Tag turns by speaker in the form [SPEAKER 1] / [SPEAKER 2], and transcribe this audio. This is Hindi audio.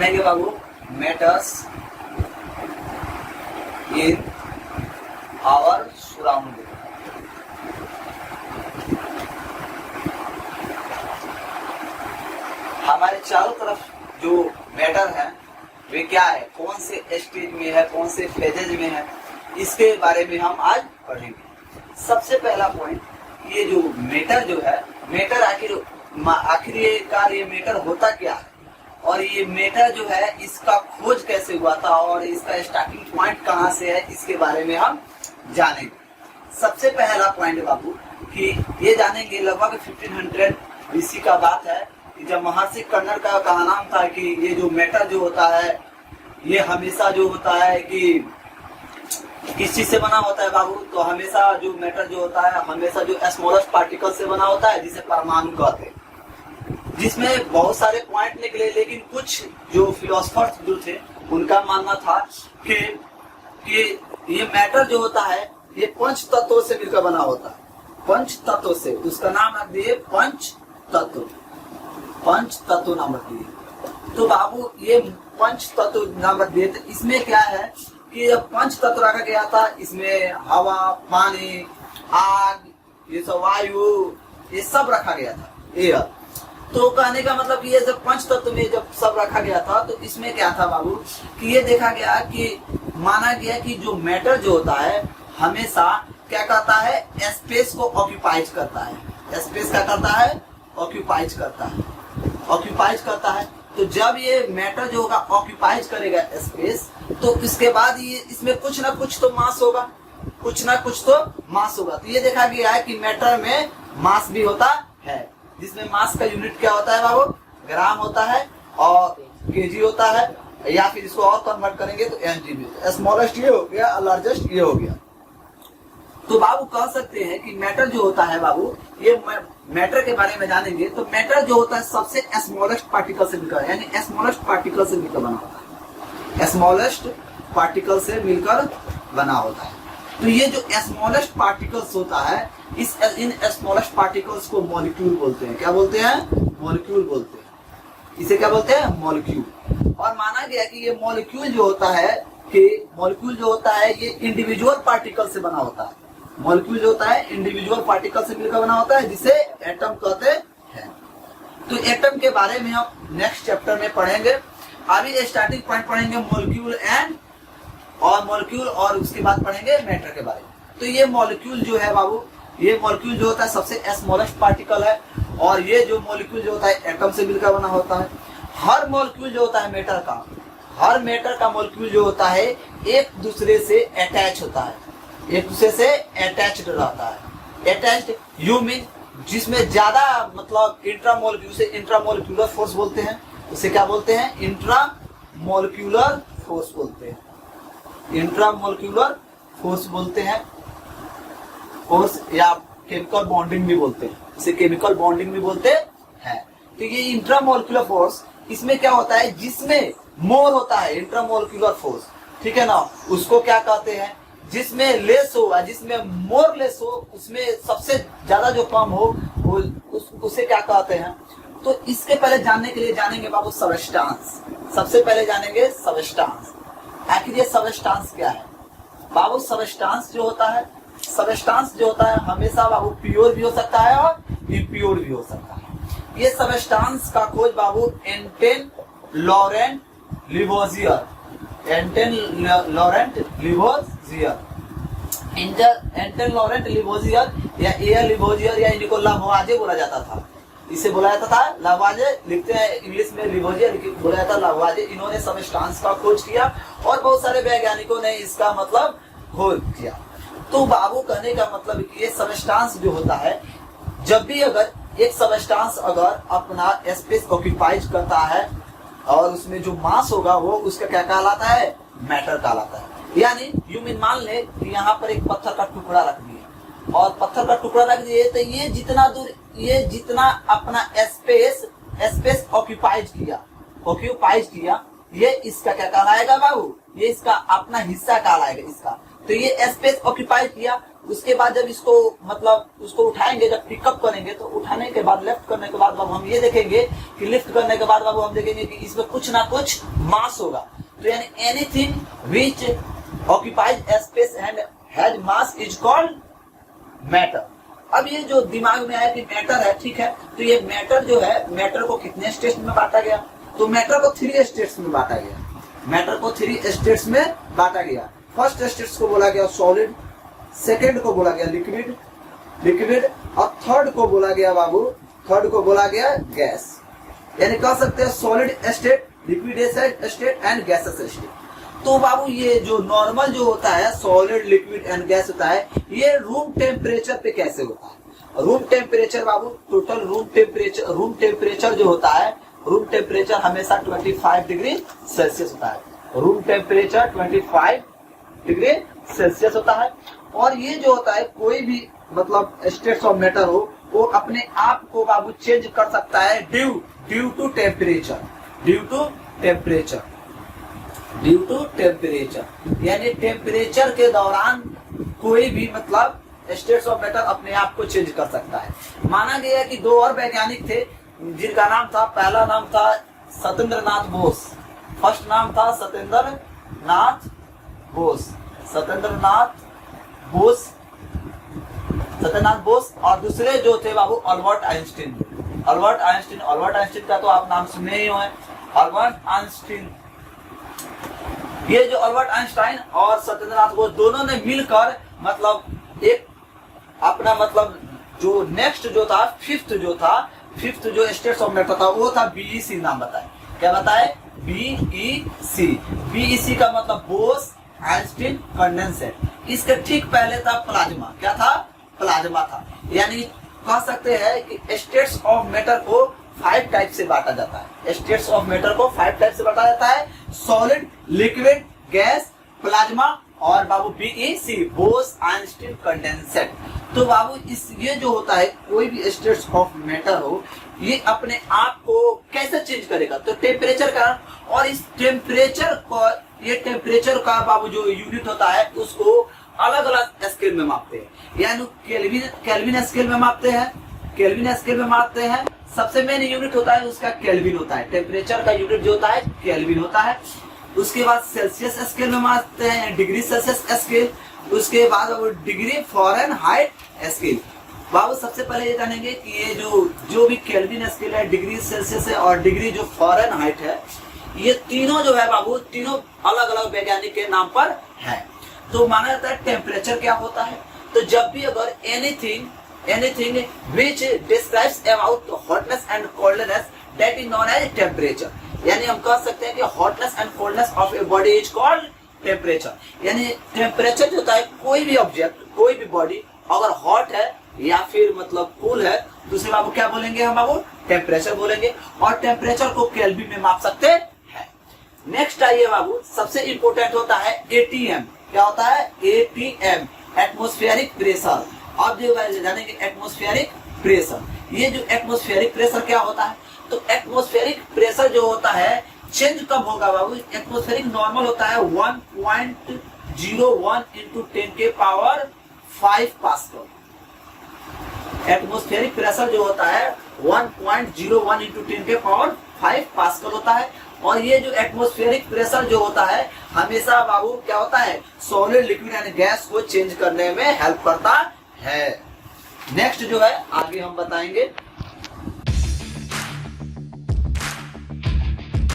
[SPEAKER 1] पढ़ेंगे बाबू मैटर्स इन आवर सराउंडिंग। हमारे चारों तरफ जो मैटर है वे क्या है, कौन से स्टेज में है, कौन से फेजेज में है, इसके बारे में हम आज पढ़ेंगे। सबसे पहला पॉइंट, ये जो मैटर जो है, मैटर आखिरकार ये मैटर होता क्या है और ये मैटर जो है इसका खोज कैसे हुआ था और इसका स्टार्टिंग पॉइंट कहाँ से है, इसके बारे में हम जानेंगे। सबसे पहला पॉइंट बाबू कि ये जानेंगे लगभग 1500 बीसी का बात है कि जब महर्षि कन्नड़ का कहा नाम था कि ये जो मैटर जो होता है ये हमेशा जो होता है कि किस चीज से बना होता है बाबू, तो हमेशा जो मैटर जो होता है हमेशा जो स्मॉलेस्ट पार्टिकल से बना होता है जिसे परमाणु कहते हैं, जिसमें बहुत सारे पॉइंट निकले। लेकिन कुछ जो फिलोसफर्स जो थे उनका मानना था कि ये मैटर जो होता है ये पंच तत्वों से मिलकर बना होता है। पंच तत्वों से, उसका नाम रख दिए पंच तत्व, पंच तत्व नाम रख दिए। तो बाबू ये पंच तत्व नाम रख दिए, तो इसमें क्या है कि जब पंच तत्व रखा गया था इसमें हवा, पानी, आग, ये सब वायु, ये सब रखा गया था एयर। तो कहने का मतलब ये जब पंच तत्व में जब सब रखा गया था तो इसमें क्या था बाबू कि ये देखा गया कि माना गया कि जो मैटर जो होता है हमेशा क्या करता है, स्पेस को ऑक्यूपाइज करता है। स्पेस क्या करता है, ऑक्यूपाइज करता है, ऑक्यूपाइज करता है। तो जब ये मैटर जो होगा ऑक्यूपाइज करेगा स्पेस, तो इसके बाद ये इसमें कुछ ना कुछ तो मास होगा, कुछ ना कुछ तो मास होगा। तो ये देखा गया है कि मैटर में मास भी होता है, जिसमें मास का यूनिट क्या होता है बाबू, ग्राम होता है और केजी होता है, या फिर इसको और कन्वर्ट करेंगे तो एमजी। स्मॉलेस्ट ये हो गया, लार्जेस्ट ये हो गया। तो बाबू कह सकते हैं कि मैटर जो होता है बाबू, ये मैटर के बारे में जानेंगे तो मैटर जो होता है सबसे स्मॉलेस्ट पार्टिकल से मिलकर, यानी स्मॉलेस्ट पार्टिकल से मिलकर बना होता है। स्मॉलेस्ट पार्टिकल से मिलकर बना होता है। तो ये जो स्मॉलेस्ट पार्टिकल्स होता है इन स्मॉलेस्ट पार्टिकल्स को मॉलिक्यूल बोलते हैं। क्या बोलते हैं, मॉलिक्यूल बोलते हैं। इसे क्या बोलते हैं, मॉलिक्यूल। और माना गया कि ये मॉलिक्यूल जो होता है कि मॉलिक्यूल जो होता है ये इंडिविजुअल पार्टिकल से बना होता है। मॉलिक्यूल जो होता है इंडिविजुअल पार्टिकल से मिलकर बना होता है, जिसे एटम कहते हैं। तो एटम के बारे में हम नेक्स्ट चैप्टर में पढ़ेंगे। अभी स्टार्टिंग पॉइंट पढ़ेंगे मॉलिक्यूल मॉलिक्यूल और उसके बाद पढ़ेंगे मैटर के बारे में। तो ये मॉलिक्यूल जो है बाबू, ये मॉलिक्यूल जो होता है सबसे स्मॉलेस्ट पार्टिकल है और ये जो मॉलिक्यूल जो होता है एटम से मिलकर बना होता है। हर मॉलिक्यूल जो होता है मैटर का, हर मैटर का मॉलिक्यूल जो होता है एक दूसरे से अटैच होता है, एक दूसरे से अटैच्ड रहता है। अटैच्ड यू मीन जिसमें ज्यादा मतलब इंट्रामोलिक्यूलर से इंट्रामोलिक्यूलर फोर्स बोलते हैं, उसे क्या बोलते हैं, इंट्रामोलिक्यूलर फोर्स बोलते हैं। इंट्रामोलिक्यूलर फोर्स बोलते हैं, फोर्स या केमिकल बॉन्डिंग भी बोलते हैं, इसे केमिकल बॉन्डिंग भी बोलते हैं। तो ये इंट्रामोलिक्यूलर फोर्स इसमें क्या होता है, जिसमें मोर होता है इंट्रामोलिक्यूलर फोर्स, ठीक है ना, उसको क्या कहते हैं, जिसमें लेस हो, जिसमें मोर लेस हो, उसमें सबसे ज्यादा जो कम हो उसे क्या कहते हैं। तो इसके पहले जानने के लिए जानेंगे बाबू सबस्टांस। सबसे पहले जानेंगे सबस्टांस। आखिर ये सबस्टांस क्या है बाबू। सबस्टांस जो होता है, सबस्टांस जो होता है हमेशा बाबू प्योर भी हो सकता है और इम्प्योर भी हो सकता है। ये सबस्टांस का खोज बाबू एंटन लॉरेंट लिवोजियर, एंटन लॉरेंट लिवोजियर या एयर लिवोजियर या इनको लावाजे बोला जाता था। इसे बोला जाता था लावाजे, लिखते हैं इंग्लिश में लिवोजियर, बोला जाता लावाजे। इन्होंने सबस्टांस का खोज किया और बहुत सारे वैज्ञानिकों ने इसका मतलब खोज किया। तो बाबू कहने का मतलब कि ये सबस्टांस जो होता है, जब भी अगर एक सबस्टांस अगर अपना स्पेस ऑक्यूपाइज करता है और उसमें जो मास होगा वो उसका क्या कहलाता है, मैटर कहलाता है। यानी यूं मान ले कि यहाँ पर एक पत्थर का टुकड़ा रख दिए और पत्थर का टुकड़ा रख दिए, तो ये जितना दूर, ये जितना अपना स्पेस ऑक्यूपाइज किया, ये इसका क्या कहलाएगा बाबू, ये इसका अपना हिस्सा कहलाएगा इसका। तो ये स्पेस ऑक्यूपाई किया। उसके बाद जब इसको मतलब उसको उठाएंगे, जब पिकअप करेंगे तो उठाने के बाद लिफ्ट करने के बाद बाबू हम ये देखेंगे कि लिफ्ट करने के बाद बाबू हम देखेंगे कि इसमें कुछ ना कुछ मास होगा। तो यानी anything which occupies space and has mass is called matter. अब ये जो दिमाग में आया कि मैटर है, ठीक है, तो ये मैटर जो है, मैटर को कितने स्टेट्स में बांटा गया? तो मैटर को 3 स्टेट्स में बांटा गया। मैटर को 3 स्टेट्स में बांटा गया। फर्स्ट स्टेट्स को बोला गया सॉलिड, सेकेंड को बोला गया लिक्विड और थर्ड को बोला गया बाबू, थर्ड को बोला गया गैस। यानी कह सकते हैं solid state, liquid state and gases state. तो बाबू ये जो नॉर्मल जो होता है सॉलिड, लिक्विड एंड गैस होता है, ये रूम टेम्परेचर पे कैसे होता है? रूम टेम्परेचर बाबू, टोटल रूम टेम्परेचर जो होता है, रूम टेम्परेचर हमेशा 25 डिग्री सेल्सियस होता है। रूम टेम्परेचर 25 डिग्री सेल्सियस होता है। और ये जो होता है कोई भी मतलब स्टेट्स ऑफ मैटर हो, वो अपने आप को बाबू चेंज कर सकता है ड्यू टू टेम्परेचर, यानी टेम्परेचर के दौरान कोई भी मतलब स्टेट्स ऑफ मैटर अपने आप को चेंज कर सकता है। माना गया कि 2 और वैज्ञानिक थे जिनका नाम था, पहला नाम था सत्येंद्रनाथ बोस, फर्स्ट नाम था सत्येंद्रनाथ बोस और दूसरे जो थे बाबू अल्बर्ट आइंस्टीन का तो आप नाम सुने ही होंगे, अल्बर्ट आइंस्टीन। ये जो अल्बर्ट आइंस्टाइन और सत्येंद्रनाथ बोस दोनों ने मिलकर मतलब एक अपना मतलब जो नेक्स्ट जो था फिफ्थ जो स्टेट्स ऑफ मैटर था वो था बीईसी। नाम बताए, क्या बताए? बीईसी का मतलब बोस आइंस्टीन कंडेंसेट। इसके ठीक पहले था प्लाज्मा। क्या था? प्लाज्मा था। यानी कह सकते हैं कि स्टेट्स ऑफ मैटर को 5 टाइप से बांटा जाता है। स्टेट्स ऑफ मैटर को 5 टाइप से बांटा जाता है, सॉलिड, लिक्विड, गैस, प्लाज्मा और बाबू बीईसी, बोस आइंस्टीन कंडेंसेट। तो बाबू ये जो होता है कोई भी स्टेट्स ऑफ मैटर हो, ये अपने आप को कैसे चेंज करेगा? तो टेम्परेचर का, और इस टेम्परेचर का बाबू जो यूनिट होता है उसको अलग अलग स्केल में मापते हैं। यानी केल्विन स्केल में मापते हैं, सबसे मेन यूनिट होता है उसका केल्विन होता है। टेम्परेचर का यूनिट जो होता है केल्विन होता है। उसके बाद सेल्सियस स्केल में मापते हैं, डिग्री सेल्सियस स्केल। उसके बाद डिग्री फ़ारेनहाइट स्केल। बाबू सबसे पहले ये जानेंगे कि ये जो भी केल्विन स्केल है, डिग्री सेल्सियस है और डिग्री जो फ़ारेनहाइट है, ये तीनों जो है बाबू, तीनों अलग अलग वैज्ञानिक के नाम पर है। तो माना जाता है टेम्परेचर क्या होता है? तो जब भी अगर anything which describes about hotness and coldness that is known as temperature. यानी हम कह सकते हैं कि hotness and coldness of a body is called temperature. यानी टेम्परेचर जो होता है कोई भी ऑब्जेक्ट, कोई भी बॉडी अगर हॉट है या फिर मतलब कूल है तो उसे बाबू क्या बोलेंगे? हम बाबू टेम्परेचर बोलेंगे। और टेम्परेचर को केल्विन में माप सकते हैं। नेक्स्ट आइए बाबू, सबसे इंपोर्टेंट होता है एटीएम। क्या होता है? ATM, atmospheric pressure. अब जो जानेंगे एटमॉस्फेरिक प्रेशर। ये जो एटमॉस्फेरिक प्रेशर क्या होता है? तो एटमॉस्फेरिक प्रेशर जो होता है चेंज कब होगा बाबू? एटमॉस्फेरिक नॉर्मल होता है 1.01 into 10 के पावर 5 पास्कल। एटमॉस्फेरिक प्रेशर जो होता है 1.01 into 10 के पावर 5 पास्कल होता है। और ये जो एटमॉस्फेरिक प्रेशर जो होता है हमेशा बाबू क्या होता है? सॉलिड, लिक्विड एंड गैस को चेंज करने में हेल्प करता है। नेक्स्ट जो है आगे हम बताएंगे